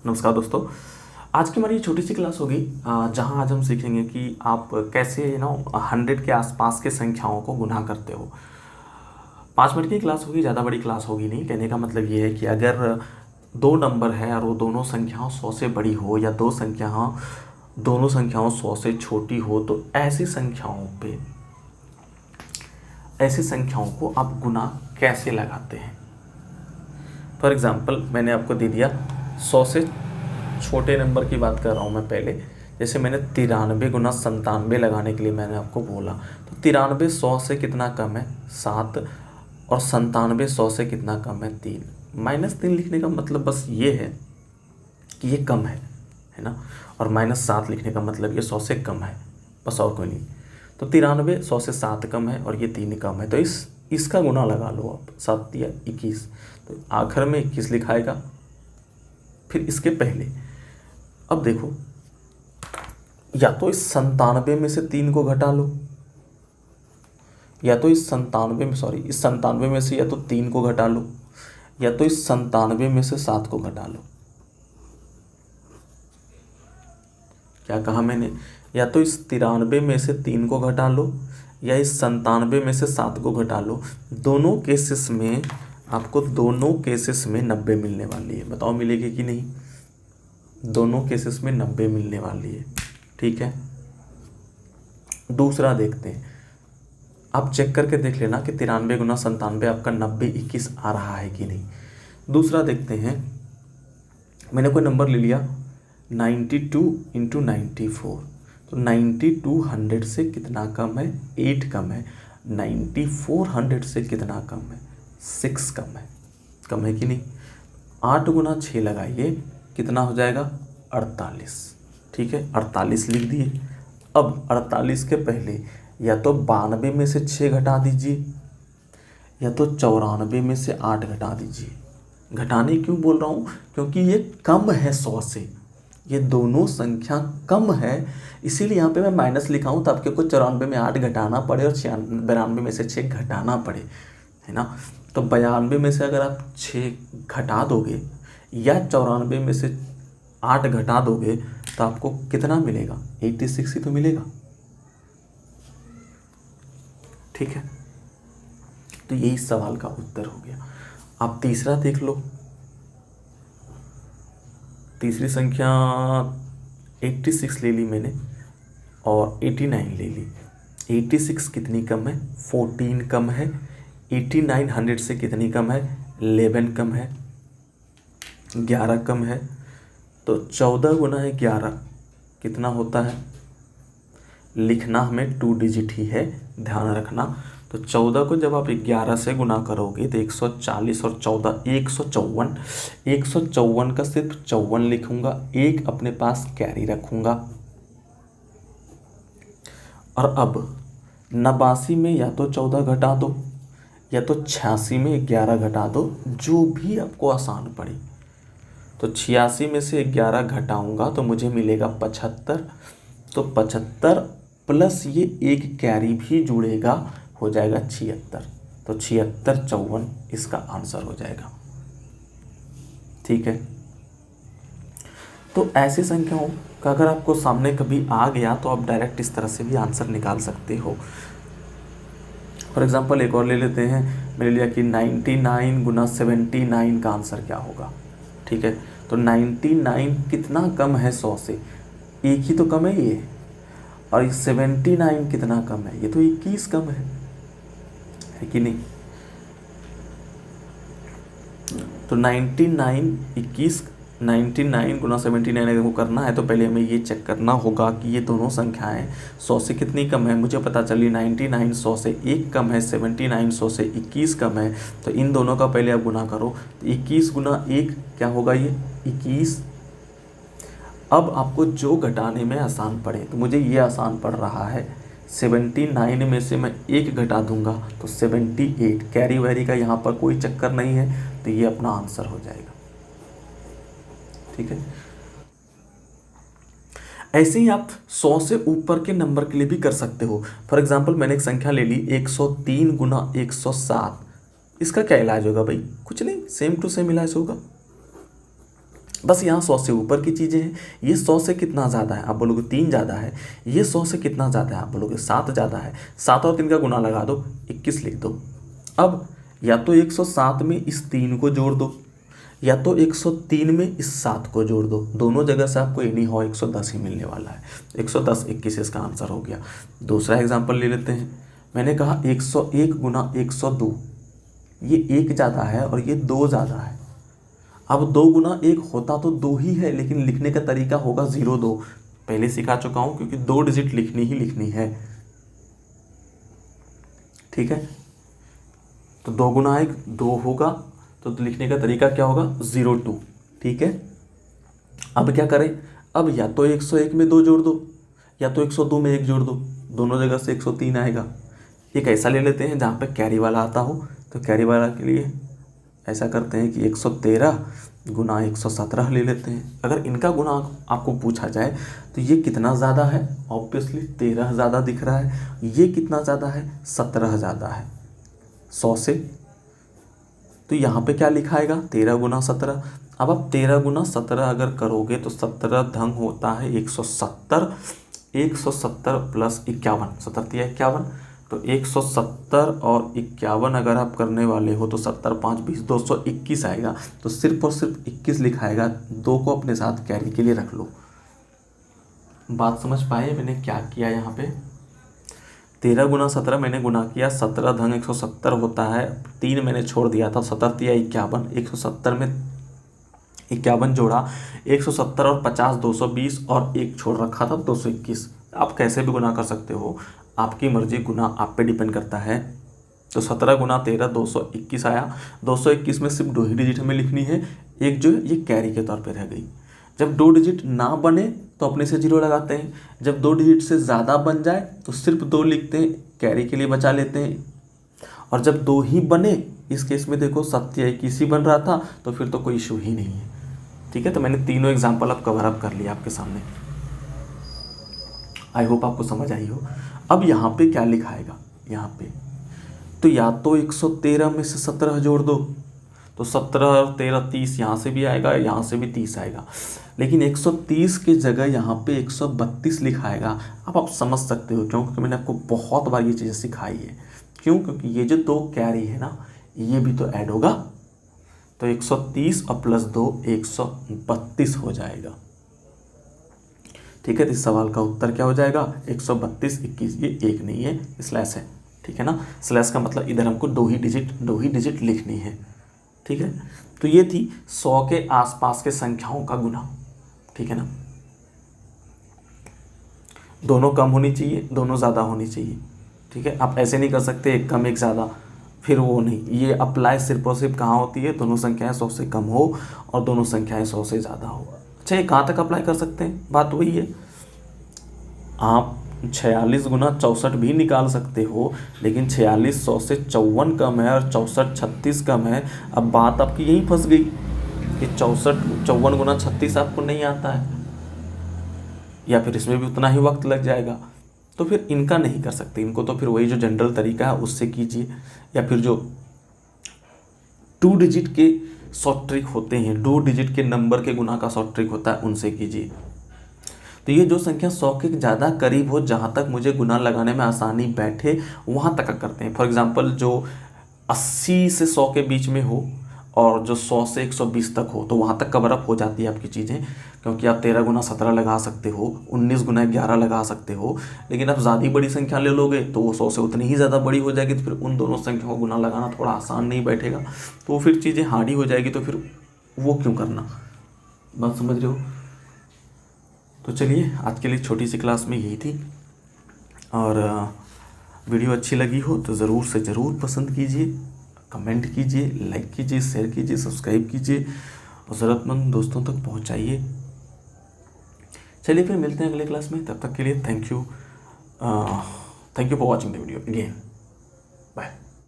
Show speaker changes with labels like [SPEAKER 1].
[SPEAKER 1] नमस्कार दोस्तों। आज की हमारी छोटी सी क्लास होगी जहां आज हम सीखेंगे कि आप कैसे 100 के आसपास के संख्याओं को गुना करते हो। 5 मिनट की क्लास होगी, ज़्यादा बड़ी क्लास होगी नहीं। कहने का मतलब ये है कि अगर दो नंबर है और वो दोनों संख्याओं 100 से बड़ी हो या दोनों संख्याओं 100 से छोटी हो तो ऐसी संख्याओं को आप गुना कैसे लगाते हैं। फॉर एग्ज़ाम्पल मैंने आपको दे दिया 100 से छोटे नंबर की बात कर रहा हूँ मैं पहले। जैसे मैंने 93 गुना 97 लगाने के लिए मैंने आपको बोला, तो 93 100 से कितना कम है 7, और 97 100 से कितना कम है 3। -3 लिखने का मतलब बस ये है कि ये कम है ना, और -7 लिखने का मतलब ये 100 से कम है, बस और कोई नहीं। तो 93 100 से 7 कम है और ये 3 कम है, तो इसका गुना लगा लो आप, 7 या 21, तो आखिर में 21 लिखाएगा। फिर इसके पहले अब देखो, या तो इस 97 में से 3 को घटा लो, या तो इस 97 में से या तो 3 को घटा लो, या तो इस 97 में से 7 को घटा लो। क्या कहा मैंने? या तो इस 93 में से 3 को घटा लो या इस 97 में से 7 को घटा लो। दोनों केसेस में आपको 90 मिलने वाली है। बताओ मिलेगी कि नहीं? दोनों केसेस में 90 मिलने वाली है। ठीक है, दूसरा देखते हैं। आप चेक करके देख लेना कि 93 गुना 97 आपका 90 21 आ रहा है कि नहीं। दूसरा देखते हैं, मैंने कोई नंबर ले लिया 92 इंटू 94, तो 92 100 से कितना कम है? 8 कम है। 94 100 से कितना कम है? 6 कम है कि नहीं? 8 गुना 6 लगाइए, कितना हो जाएगा? 48। ठीक है, 48 लिख दिए। अब 48 के पहले या तो 92 में से 6 घटा दीजिए या तो 94 में से 8 घटा दीजिए। घटाने क्यों बोल रहा हूँ? क्योंकि ये कम है 100 से, ये दोनों संख्या कम है, इसीलिए यहाँ पे मैं माइनस लिखा हूँ ताकि आपको 94 में 8 घटाना पड़े और 92 में से 6 घटाना पड़े, है ना। तो 92 में से अगर आप 6 घटा दोगे या 94 में से 8 घटा दोगे तो आपको कितना मिलेगा? 86 ही तो मिलेगा। ठीक है, तो यही सवाल का उत्तर हो गया। आप तीसरा देख लो। तीसरी संख्या 86 ले ली मैंने और 89 ले ली। 86 कितनी कम है? 14 कम है। 89 100 से कितनी कम है? 11 कम है। 11 कम है। तो 14 गुना 11 कितना होता है? लिखना हमें 2 डिजिट ही है, ध्यान रखना। तो 14 को जब आप 11 से गुना करोगे तो 140 और 14 154। 154 का सिर्फ 54 लिखूंगा, एक अपने पास कैरी रखूंगा। और अब 89 में या तो 14 घटा दो या तो 86 में 11 घटा दो, जो भी आपको आसान पड़े। तो 86 में से 11 घटाऊंगा तो मुझे मिलेगा 75। तो 75 प्लस ये एक कैरी भी जुड़ेगा, हो जाएगा 76। तो 76 54 इसका आंसर हो जाएगा। ठीक है, तो ऐसी संख्याओं का अगर आपको सामने कभी आ गया तो आप डायरेक्ट इस तरह से भी आंसर निकाल सकते हो। फॉर एग्जांपल एक और ले लेते हैं। मैंने लिया कि 99 गुना 79 का आंसर क्या होगा। ठीक है, तो 99 कितना कम है 100 से? एक ही तो कम है ये, और 79 कितना कम है? ये तो 21 कम है कि नहीं। तो 99 गुना 79 अगर को करना है तो पहले हमें ये चेक करना होगा कि ये दोनों संख्याएं 100 से कितनी कम है। मुझे पता चली 99 100 से 1 कम है, 79 100 से 21 कम है। तो इन दोनों का पहले आप गुना करो, तो 21 गुना 1 क्या होगा? ये 21। अब आपको जो घटाने में आसान पड़े, तो मुझे ये आसान पड़ रहा है। 79 में से मैं 1 घटा दूंगा तो 78। कैरी वैरी का यहाँ पर कोई चक्कर नहीं है, तो ये अपना आंसर हो जाएगा। ठीक है, ऐसे ही आप 100 से ऊपर के नंबर के लिए भी कर सकते हो। फॉर एग्जांपल मैंने एक संख्या ले ली 103 गुना 107। इसका क्या इलाज होगा भाई? कुछ नहीं, सेम टू सेम इलाज होगा। बस यहाँ 100 से ऊपर की चीज़ें हैं। ये 100 से कितना ज़्यादा है, आप बोलोगे 3 ज़्यादा है। ये 100 से कितना ज़्यादा है, आप बोलोगे 7 ज़्यादा है। 7 और 3 का गुना लगा दो, 21 लिख दो। अब या तो 107 में इस 3 को जोड़ दो, या तो 103 में इस 7 को जोड़ दो। दोनों जगह से आपको एनी हाउ 110 ही मिलने वाला है। 110 21 इसका आंसर हो गया। दूसरा एग्जाम्पल ले लेते हैं। मैंने कहा 101 गुना 102, ये 1 ज़्यादा है और ये 2 ज़्यादा है। अब 2 गुना 1 होता तो 2 ही है, लेकिन लिखने का तरीका होगा 02। पहले सिखा चुका हूँ, क्योंकि 2 डिजिट लिखनी ही लिखनी है। ठीक है, तो 2 गुना 1 2 होगा, तो लिखने का तरीका क्या होगा 02। ठीक है, अब क्या करें, अब या तो 101 में 2 जोड़ दो, या तो 102 में 1 जोड़ दो। दोनों जगह से 103 आएगा। एक ऐसा ले लेते हैं जहाँ पे कैरी वाला आता हो, तो कैरी वाला के लिए ऐसा करते हैं कि 113 गुना 117 ले लेते हैं। अगर इनका गुना आपको पूछा जाए तो ये कितना ज़्यादा है, ऑब्वियसली 13 ज़्यादा दिख रहा है। ये कितना ज़्यादा है, 17 ज़्यादा है 100 से। तो यहाँ पे क्या लिखाएगा, 13 गुना 17। अब आप 13 गुना 17 अगर करोगे तो 17 धंग होता है 170। 170 प्लस 51, 17 या 51, तो 170 और 51 अगर आप करने वाले हो तो 70 5 20 221 आएगा। तो सिर्फ और सिर्फ 21 लिखाएगा। 2 को अपने साथ कैरी के लिए रख लो। बात समझ पाए मैंने क्या किया यहाँ पे। 13 गुना 17 मैंने गुना किया, 17 धन 170 होता है। 3 मैंने छोड़ दिया था, 17 या 51, 170 में 51 जोड़ा, 170 और 50 220 और 1 छोड़ रखा था 221। आप कैसे भी गुना कर सकते हो, आपकी मर्जी, गुना आप पे डिपेंड करता है। तो 17 गुना 13 221 आया। 221 में सिर्फ 2 ही डिजिट हमें लिखनी है। एक जो है ये कैरी के तौर पे रह गई। जब 2 डिजिट ना बने तो अपने से 0 लगाते हैं। जब 2 डिजिट से ज़्यादा बन जाए तो सिर्फ 2 लिखते हैं, कैरी के लिए बचा लेते हैं। और जब 2 ही बने, इस केस में देखो 7 या 21 ही बन रहा था, तो फिर तो कोई इशू ही नहीं है। ठीक है, तो मैंने तीनों एग्जाम्पल अब कवर अप कर लिया आपके सामने। आई होप आपको समझ आई हो। अब यहाँ पे क्या लिखाएगा, यहाँ पे तो या तो 113 में से 17 जोड़ दो, तो 17 और 13 30, यहाँ से भी आएगा, यहाँ से भी 30 आएगा। लेकिन 130 की जगह यहाँ पे 132 लिखाएगा। अब आप समझ सकते हो क्यों, क्योंकि मैंने आपको बहुत बार ये चीज़ें सिखाई है। क्यों, क्योंकि ये जो 2 कैरी है ना, ये भी तो ऐड होगा। तो 130 और प्लस 2 132 हो जाएगा। ठीक है, तो इस सवाल का उत्तर क्या हो जाएगा, 132 21। ये 1 नहीं है, स्लैश है। ठीक है ना, स्लैश का मतलब इधर हमको 2 ही डिजिट लिखनी है। ठीक है, तो ये थी 100 के आसपास के संख्याओं का गुना। ठीक है ना, दोनों कम होनी चाहिए, दोनों ज़्यादा होनी चाहिए। ठीक है, आप ऐसे नहीं कर सकते एक कम एक ज़्यादा, फिर वो नहीं। ये अप्लाई सिर्फ और सिर्फ कहाँ होती है, दोनों संख्याएं 100 से कम हो और दोनों संख्याएं 100 से ज़्यादा हो। अच्छा, ये कहाँ तक अप्लाई कर सकते हैं, बात वही है। आप 46 गुना 64 भी निकाल सकते हो, लेकिन 46 100 से 54 कम है और 64 36 कम है। अब बात आपकी यहीं फंस गई कि 54 गुना 36 आपको नहीं आता है, या फिर इसमें भी उतना ही वक्त लग जाएगा। तो फिर इनका नहीं कर सकते, इनको तो फिर वही जो जनरल तरीका है उससे कीजिए, या फिर जो 2 डिजिट के शॉर्ट ट्रिक होते हैं, 2 डिजिट के नंबर के गुना का शॉर्ट ट्रिक होता है, उनसे कीजिए। तो ये जो संख्या 100 के ज़्यादा करीब हो, जहाँ तक मुझे गुना लगाने में आसानी बैठे, वहाँ तक करते हैं। फॉर एग्जांपल जो 80 से 100 के बीच में हो और जो 100 से 120 तक हो, तो वहाँ तक कवर अप हो जाती है आपकी चीज़ें, क्योंकि आप 13 गुना 17 लगा सकते हो, 19 गुना 11 लगा सकते हो। लेकिन आप ज़्यादा बड़ी संख्या ले लोगे तो वो 100 से उतनी ही ज़्यादा बड़ी हो जाएगी, तो फिर उन दोनों संख्याओं को गुना लगाना थोड़ा आसान नहीं बैठेगा, तो वो फिर चीज़ें हार्ड ही हो जाएगी। तो फिर वो क्यों करना, बात समझ रहे हो। तो चलिए, आज के लिए छोटी सी क्लास में यही थी। और वीडियो अच्छी लगी हो तो ज़रूर से ज़रूर पसंद कीजिए, कमेंट कीजिए, लाइक कीजिए, शेयर कीजिए, सब्सक्राइब कीजिए और ज़रूरतमंद दोस्तों तक पहुंचाइए। चलिए फिर मिलते हैं अगले क्लास में, तब तक के लिए thank you for watching the video again.